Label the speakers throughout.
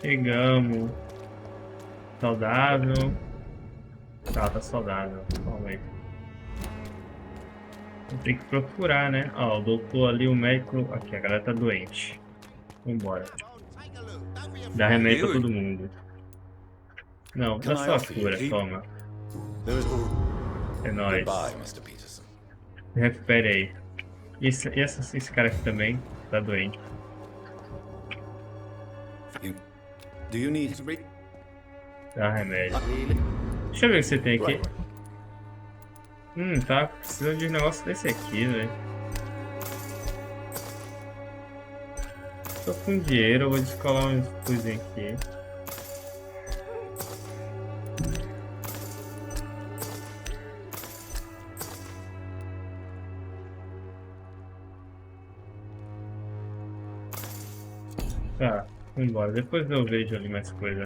Speaker 1: Chegamos. Saudável. Tá saudável. Calma aí. Tem que procurar, né? Ó, o doutor ali, o médico. Aqui, a galera tá doente. Vambora. Dá remédio pra todo mundo. Não, dá só a cura, toma. É nóis. Recupere aí. Esse cara aqui também tá doente. Dá remédio. Deixa eu ver o que você tem aqui. Tá precisando de um negócio desse aqui, velho. Tô com dinheiro, eu vou descolar uns coisinhas aqui. Tá, vambora. Depois eu vejo ali mais coisa.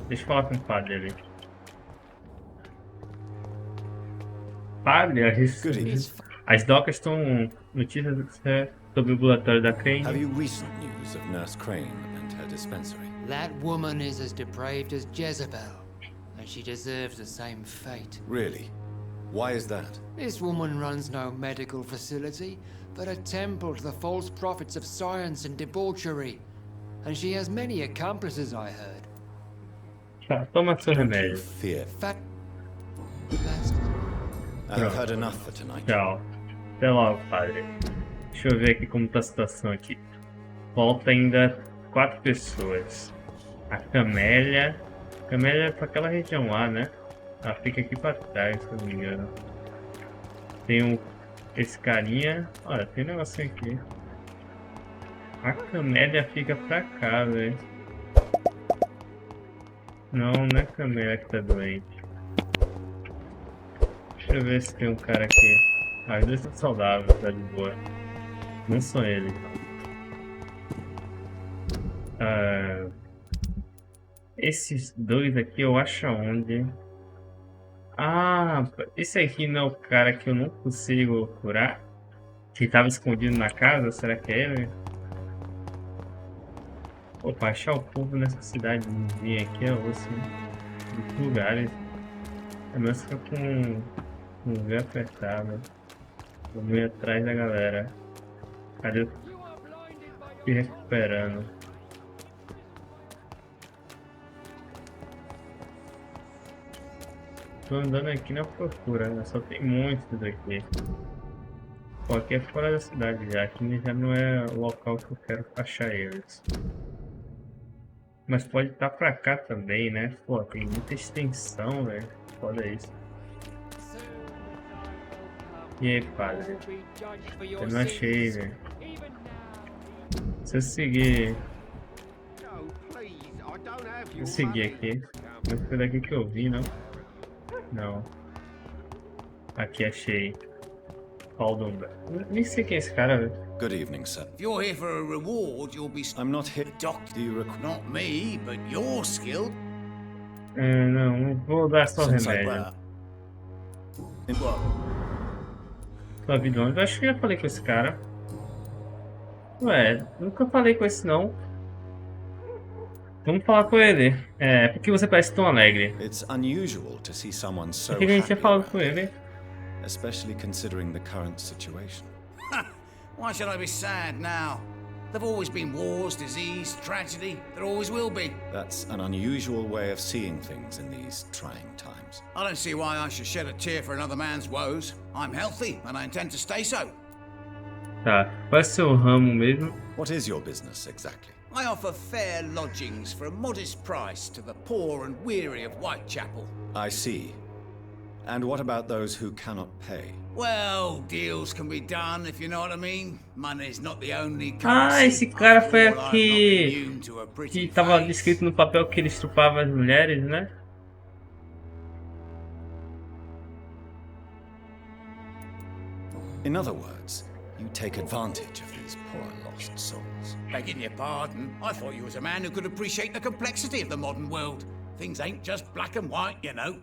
Speaker 1: Deixa eu falar com o padre ali. Padre, as docas estão notícias sobre o ambulatório da Crane.
Speaker 2: Have you recent news of Nurse Crane and her dispensary?
Speaker 3: That woman is as depraved as Jezebel, and she deserves the same fate.
Speaker 2: Really? Why is that?
Speaker 3: This woman runs no medical facility, but a temple to the false prophets of science and debauchery. And she has many accomplices, I heard.
Speaker 1: Tá, toma seu remédio.
Speaker 2: Fear.
Speaker 3: Fat...
Speaker 2: I've heard enough for tonight.
Speaker 1: Tchau. Até logo, padre. Deixa eu ver aqui como tá a situação aqui. Falta ainda 4 pessoas. A Camélia. Camélia é pra aquela região lá, né? Ela fica aqui pra trás, se eu não me engano. Tem esse carinha. Olha, tem um negocinho aqui. A Camélia fica pra cá, velho. Não é a Camélia que tá doente. Deixa eu ver se tem um cara aqui. Ah, os dois estão saudáveis, tá de boa. Não sou ele. Esses dois aqui eu acho aonde? Ah, esse aqui não é o cara que eu não consigo curar? Que estava escondido na casa? Será que é ele? Opa, achar o povo nessa cidadezinha aqui é osso, né? Muitos lugares. É melhor ficar com o V apertado. Vamos ir atrás da galera. Cadê eu? Se recuperando. Tô andando aqui na procura, né? Só tem muitos aqui. Pô, aqui é fora da cidade já. Aqui já não é o local que eu quero achar eles. Mas pode estar pra cá também, né? Pô, tem muita extensão, velho. Foda isso. E aí, padre? Eu não achei, velho. Se eu seguir... Eu seguir aqui. Mas foi daqui que eu vi, não? Não. Aqui achei. Nem sei quem é esse cara, velho.
Speaker 2: Good evening, sir.
Speaker 4: If you're here for a reward, you'll be...
Speaker 2: I'm not here.
Speaker 4: Doctor.
Speaker 2: Do you require...
Speaker 4: Not me, but you're skilled.
Speaker 1: Não vou dar só remédio. Sua vida onde? Eu acho que eu já falei com esse cara. Ué, nunca falei com esse não. Vamos falar com ele. Por que você parece tão alegre?
Speaker 2: It's unusual to see someone so
Speaker 1: Por que a gente tinha
Speaker 2: happy
Speaker 1: falado
Speaker 2: around
Speaker 1: com ele?
Speaker 2: here, especially considering the current situation.
Speaker 4: Why should I be sad now? There've always been wars, disease, tragedy. There always will be.
Speaker 2: That's an unusual way of seeing things in these trying times.
Speaker 4: I don't see why I should shed a tear for another man's woes. I'm healthy, and I intend to stay so.
Speaker 1: Tá, qual é o seu ramo mesmo?
Speaker 2: What is your business exactly?
Speaker 4: I offer fair lodgings for a modest price to the poor and weary of Whitechapel.
Speaker 2: I see. And what about those who cannot pay?
Speaker 4: Well, deals can be done, if you know what I mean. Money's not the only
Speaker 1: Ah, esse cara foi aqui
Speaker 4: que
Speaker 1: que tava descrito no papel que ele estrupava as mulheres, né?
Speaker 2: In other words, you take advantage of these poor lost souls.
Speaker 4: Begging your pardon, I thought you was a man who could appreciate the complexity of the modern world. Things ain't just black and white, you know.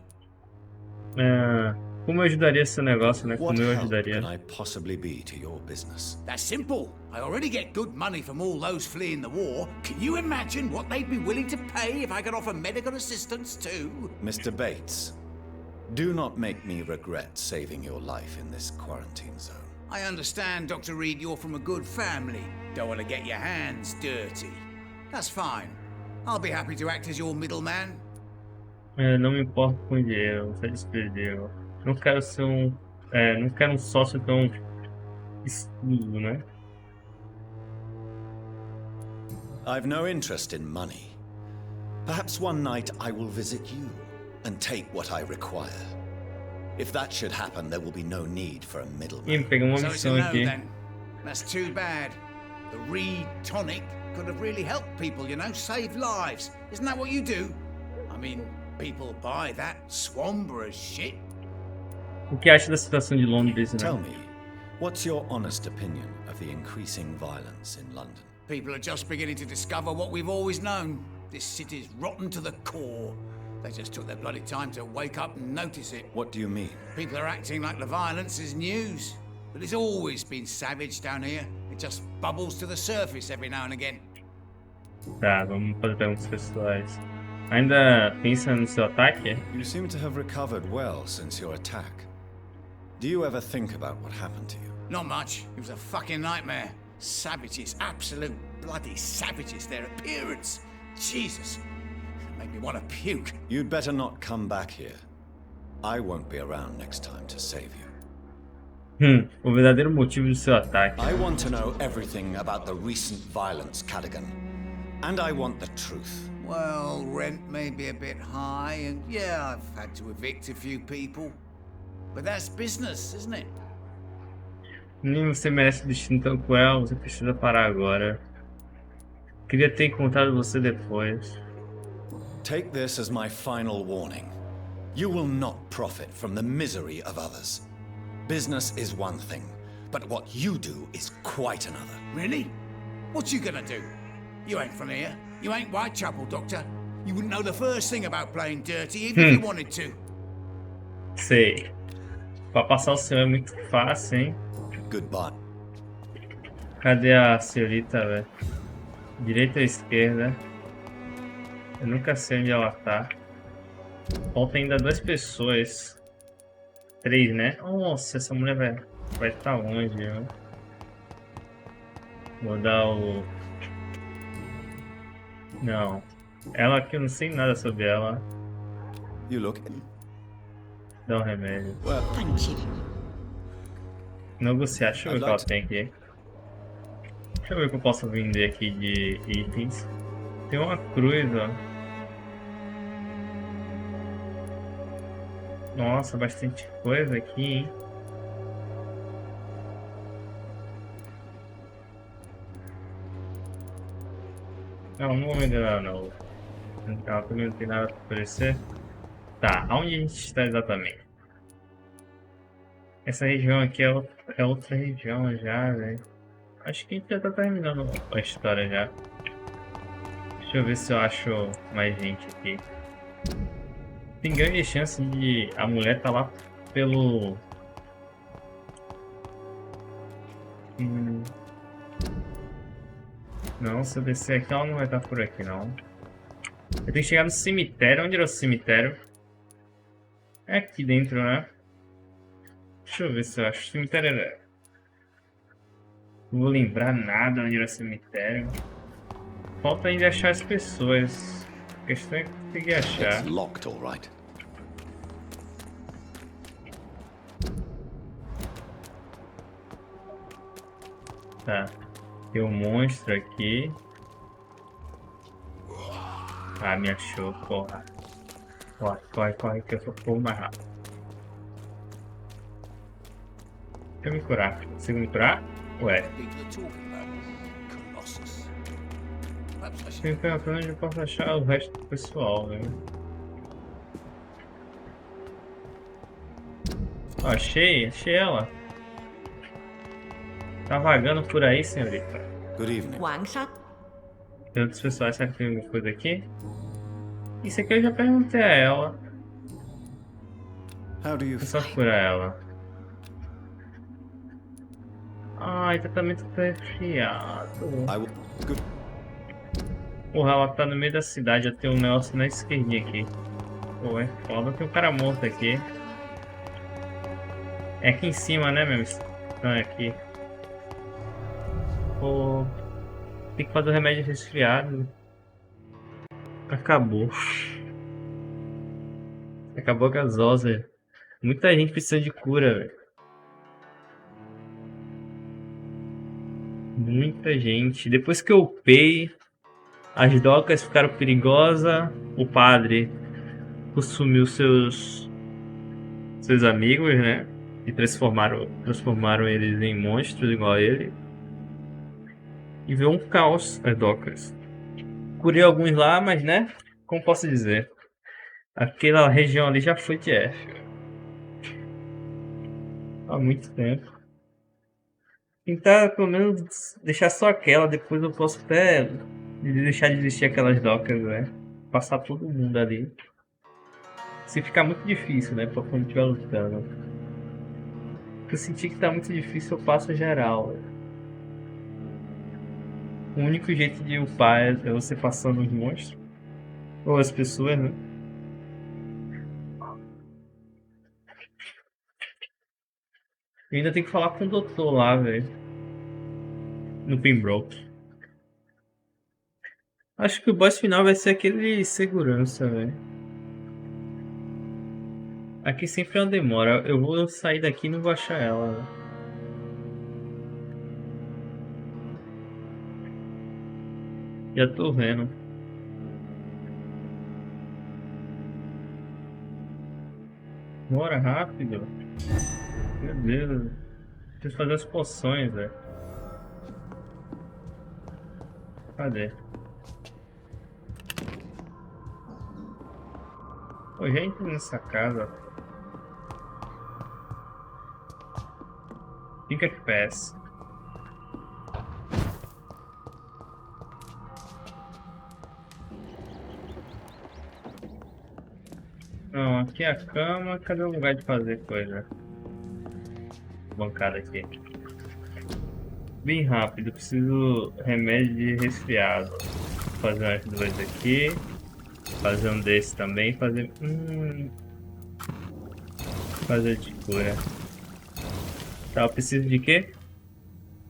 Speaker 1: Como eu ajudaria esse negócio, né?
Speaker 2: What
Speaker 1: Como eu
Speaker 2: help
Speaker 1: ajudaria.
Speaker 2: can I possibly be to your business?
Speaker 4: That's simple. I already get good money from all those fleeing the war. Can you imagine what they'd be willing to pay if I could offer medical assistance too?
Speaker 2: Mr. Bates, do not make me regret saving your life in this quarantine zone.
Speaker 4: I understand, Dr. Reid, you're from a good family. Don't want to get your hands dirty. That's fine. I'll be happy to act as your middleman.
Speaker 1: Não me importo com dinheiro, só despediu. Não quero ser não quero um sócio tão escuso, né?
Speaker 2: I've no interest in money. Perhaps one night I will visit you and take what I require. If that should happen, there will be no need for a middleman.
Speaker 1: Ih, peguei uma
Speaker 4: So it's a
Speaker 1: missão
Speaker 4: no
Speaker 1: aqui.
Speaker 4: then. That's too bad. The Reid tonic could have really helped people, you know, save lives. Isn't that what you do? I mean, people buy that Swamberer shit.
Speaker 1: O que acha da situação de Londres, né?
Speaker 2: Tell me, what's your honest opinion of the increasing violence in London?
Speaker 4: People are just beginning to discover what we've always known. This city's rotten to the core. They just took their bloody time to wake up and notice it.
Speaker 2: What do you mean?
Speaker 4: People are acting like the violence is news. But it's always been savage down here. It just bubbles to the surface every now and again.
Speaker 1: Tá, vamos fazer perguntas pessoais. Ainda pensa no seu ataque?
Speaker 2: You seem to have recovered well since your attack. Do you ever think about what happened to you?
Speaker 4: Not much. It was a fucking nightmare. Savages, absolute bloody savages. Their appearance. Jesus. It made me want to puke.
Speaker 2: You'd better not come back here. I won't be around next time to save you.
Speaker 1: O verdadeiro motivo do seu ataque.
Speaker 2: I want to know everything about the recent violence, Cadigan. And I want the truth.
Speaker 4: Well, rent may be a bit high, and yeah, I've had to evict a few people. But that's business, isn't it?
Speaker 1: Nem você merece o destino tão cruel, você precisa parar agora. Queria ter encontrado você depois.
Speaker 2: Take this as my final warning. You will not profit from the misery of others. Business is one thing, but what you do is quite another.
Speaker 4: Really? What you gonna do? You ain't from here. You ain't Whitechapel, Doctor. You wouldn't know the first thing about playing dirty, even if you wanted to.
Speaker 1: Sei. Pra passar o seu é muito fácil, hein?
Speaker 2: Goodbye.
Speaker 1: Cadê a senhorita, velho? Direita ou esquerda? Eu nunca sei onde ela tá. Falta ainda 2 pessoas. 3, né? Nossa, essa mulher vai estar longe, viu? Vou dar o... Não. Ela aqui eu não sei nada sobre ela.
Speaker 2: You look...
Speaker 1: Dá um remédio.
Speaker 2: Well,
Speaker 1: Negociar, deixa eu ver o que ela tem aqui. Deixa eu ver o que eu posso vender aqui de itens. Tem uma cruz, ó. Nossa, bastante coisa aqui, hein? Não vou vender nada não. Ela também não tem nada para oferecer. Tá, aonde a gente está exatamente? Essa região aqui é outra região já, velho. Acho que a gente já tá terminando a história já. Deixa eu ver se eu acho mais gente aqui. Tem grande chance de a mulher tá lá pelo... Não, se eu descer aqui ela não vai estar por aqui não. Eu tenho que chegar no cemitério. Onde era o cemitério? É aqui dentro, né? Deixa eu ver se eu acho. O cemitério era... Não vou lembrar nada onde era o cemitério. Falta ainda achar as pessoas. A questão é conseguir achar.
Speaker 2: it's locked, all right.
Speaker 1: Tá. Tem um monstro aqui. Ah, me achou, porra. Corre, que eu sou pouco mais rápido. Deixa eu me curar. Consigo me curar? Ué.
Speaker 4: People are talking about Colossus. Perhaps I should...
Speaker 1: Tem que perguntar onde eu posso achar o resto do pessoal, né? Ó, achei ela. Tá vagando por aí, senhorita.
Speaker 2: Good evening.
Speaker 1: Tem outros pessoais, será que tem alguma coisa aqui? Isso aqui eu já perguntei a ela.
Speaker 2: How do you
Speaker 1: É só curar ela. Ai, tratamento resfriado.
Speaker 2: I will. Good.
Speaker 1: Porra, ela tá no meio da cidade. Eu tenho um negócio na esquerdinha aqui. Pô, é foda. Tem um cara morto aqui. É aqui em cima, né, meu? Não, é aqui. Pô, tem que fazer o remédio resfriado. Acabou. Acabou a gasosa. Muita gente precisa de cura, velho. Muita gente. Depois que eu upei, as docas ficaram perigosas. O padre consumiu seus amigos, né? E transformaram eles em monstros igual a ele. E veio um caos as docas. Curei alguns lá, mas né? Como posso dizer? Aquela região ali já foi de F. Há muito tempo. Tentar pelo menos deixar só aquela, depois eu posso até deixar de existir aquelas docas, né? Passar todo mundo ali. Se ficar muito difícil, né? Pra quando estiver lutando. Se eu sentir que tá muito difícil, eu passo geral. O único jeito de upar é você passando os monstros. Ou as pessoas, né? E ainda tem que falar com o doutor lá, velho. No Pembroke. Acho que o boss final vai ser aquele segurança, velho. Aqui sempre é uma demora. Eu vou sair daqui e não vou achar ela, né? Já tô vendo. Bora rápido. Meu Deus. Preciso fazer as poções, velho. Cadê? Pô, já entrei nessa casa. Fica FPS. Não, aqui é a cama. Cadê o lugar de fazer coisa? Bancada aqui. Bem rápido. Preciso remédio de resfriado. Vou fazer umas duas aqui. Fazer um desse também. Fazer. Fazer de cura. Tá, eu preciso de quê?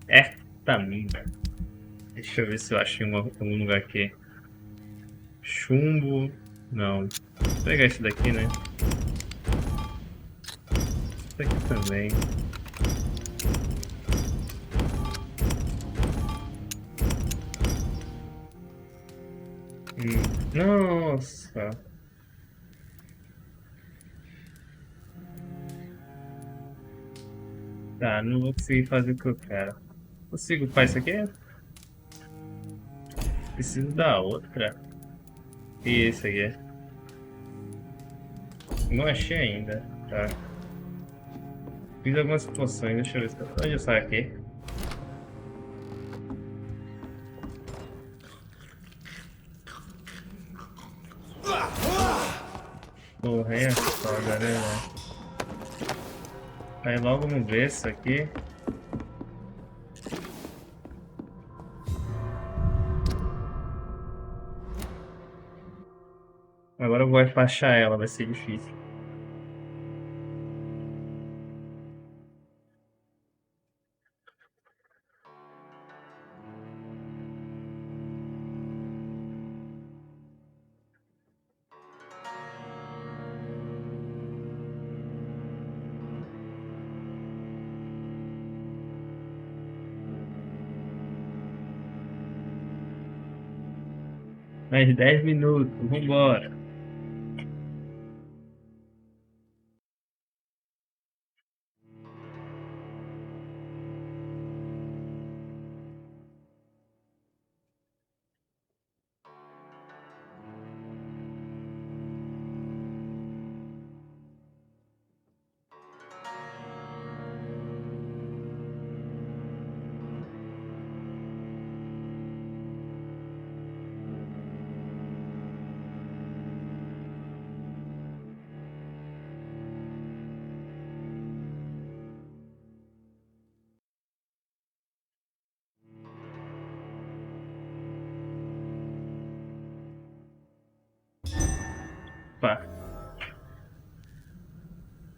Speaker 1: Ertamina. Deixa eu ver se eu acho em algum lugar aqui. Chumbo. Não. Vou pegar esse daqui, né? Esse aqui também. Nossa. Tá, não vou conseguir fazer o que eu quero. Consigo upar isso aqui? Preciso da outra. E esse aqui? Não achei ainda. Tá. Fiz algumas poções, deixa eu ver onde eu saio aqui. Porra, é foda, né, velho? Aí logo no berço aqui. Agora eu vou baixar ela, vai ser difícil. Mais 10 minutos, vambora. Opa!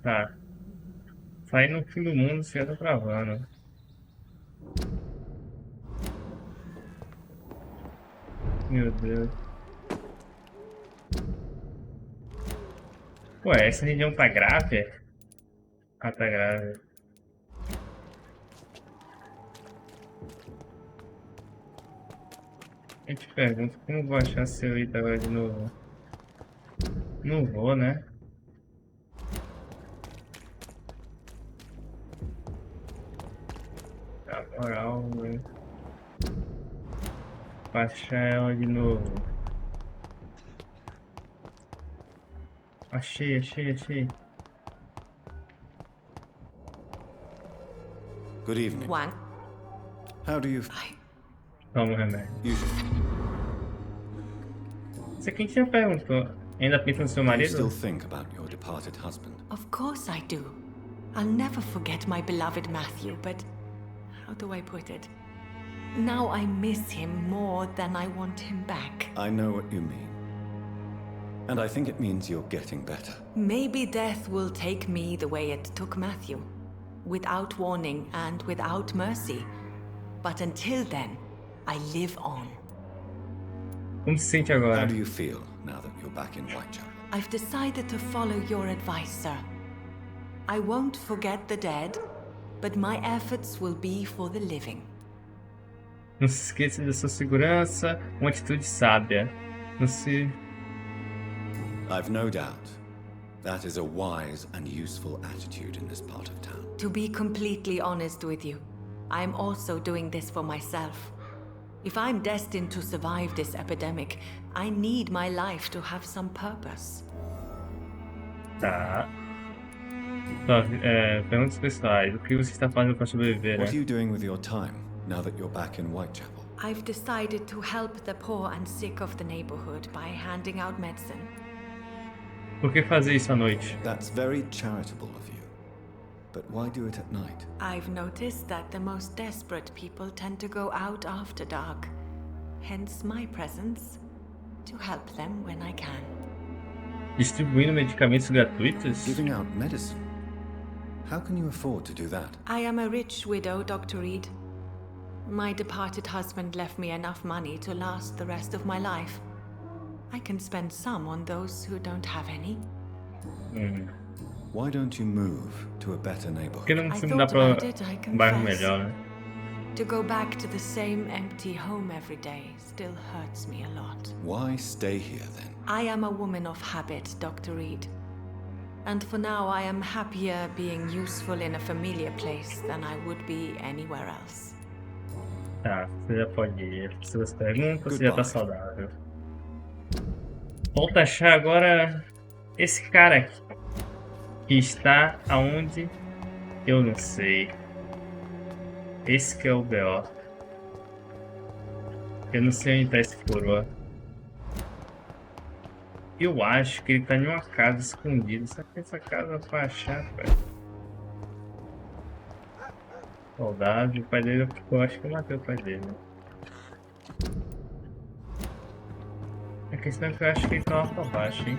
Speaker 1: Tá. Sair no fim do mundo, você já tá travando. Meu Deus. Ué, essa região tá grave? Ah, tá grave. Eu te pergunto, como eu vou achar seu item agora de novo? Não vou, né? Na moral, velho. Baixar ela de novo. Achei.
Speaker 2: Good evening.
Speaker 5: One.
Speaker 2: How do you...
Speaker 1: Toma o remédio.
Speaker 2: Usually,
Speaker 1: Você quem tinha perguntou? Ainda pensa no seu
Speaker 2: do you
Speaker 1: marido?
Speaker 2: still think about your departed husband?
Speaker 5: Of course I do. I'll never forget my beloved Matthew, but how do I put it? Now I miss him more than I want him back.
Speaker 2: I know what you mean. And I think it means you're getting better.
Speaker 5: Maybe death will take me the way it took Matthew, without warning and without mercy. But until then, I live on.
Speaker 1: Como se sente
Speaker 2: How
Speaker 1: agora?
Speaker 2: do you feel now that you're back in Whitechapel?
Speaker 5: I've decided to follow your advice, sir. I won't forget the dead, but my efforts will be for the living.
Speaker 1: Não se esqueça da sua segurança, uma atitude sábia. Não se...
Speaker 2: I've no doubt that is a wise and useful attitude in this part of town.
Speaker 5: To be completely honest with you, I'm also doing this for myself. If I'm destined to survive this epidemic, I need my life to have some purpose.
Speaker 1: Tá. Perguntas pessoais. O que você está fazendo para sobreviver, né?
Speaker 2: What are you doing with your time now that you're back in Whitechapel?
Speaker 5: I've decided to help the poor and sick of the neighborhood by handing out medicine.
Speaker 1: Por que fazer isso à noite?
Speaker 2: That's very charitable of you. But why do it at night?
Speaker 5: I've noticed that the most desperate people tend to go out after dark. Hence my presence, to help them when I can.
Speaker 1: Distribuindo medicamentos gratuitos?
Speaker 2: Giving out medicine? How can you afford to do that?
Speaker 5: I am a rich widow, Dr. Reid. My departed husband left me enough money to last the rest of my life. I can spend some on those who don't have any.
Speaker 2: Why don't you move to a better
Speaker 1: Por que
Speaker 2: neighborhood?
Speaker 1: não
Speaker 5: I
Speaker 1: se mudar
Speaker 5: thought
Speaker 1: para
Speaker 5: about it, I
Speaker 1: um bairro
Speaker 5: confess.
Speaker 1: melhor, né?
Speaker 5: To go back to the same empty home every day still hurts me a lot.
Speaker 2: Why stay here then?
Speaker 5: I am a woman of habit, Dr. Reid. And for now, I am happier being useful in a familiar place than I would be anywhere else.
Speaker 1: Tá, você já pode ir. Se você pergunta, você já tá
Speaker 2: Goodbye.
Speaker 1: saudável. Volta a achar agora esse cara aqui. Que está aonde? Eu não sei. Esse que é o B.O. Eu não sei onde tá esse coroa. Eu acho que ele tá em uma casa escondida. Só que essa casa pra achar, cara. Soldado, o pai dele, eu acho que eu matei o pai dele. A questão é que eu acho que ele tá lá pra baixo, hein.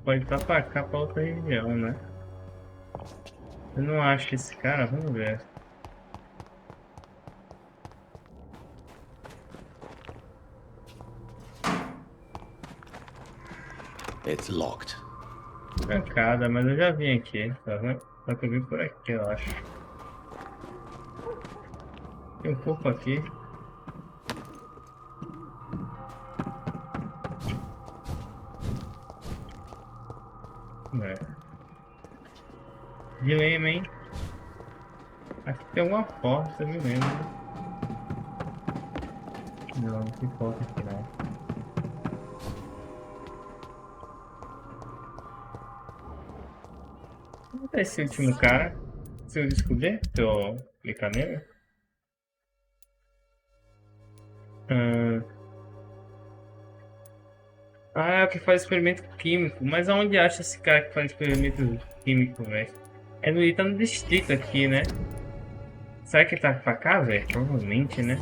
Speaker 1: Pode estar pra cá, pra outra região, né? Eu não acho esse cara, vamos ver.
Speaker 2: It's locked.
Speaker 1: Trancada, mas eu já vim aqui, tá vendo? Só que eu vim por aqui, eu acho. Tem um corpo aqui. É. Dilema, hein? Aqui tem alguma porta, me lembro. Não tem porta aqui não. Como tá esse último cara? Se eu descobrir, se eu clicar nele. Ah, é o que faz experimento químico. Mas aonde acha esse cara que faz experimento químico, velho? Ele tá no distrito aqui, né? Será que ele tá pra cá, velho? Provavelmente, né?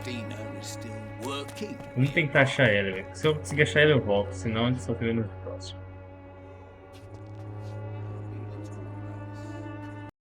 Speaker 4: Athena is still working.
Speaker 1: Vamos tentar achar ele, velho. Se eu conseguir achar ele, eu volto. Senão, a gente só vê no próximo.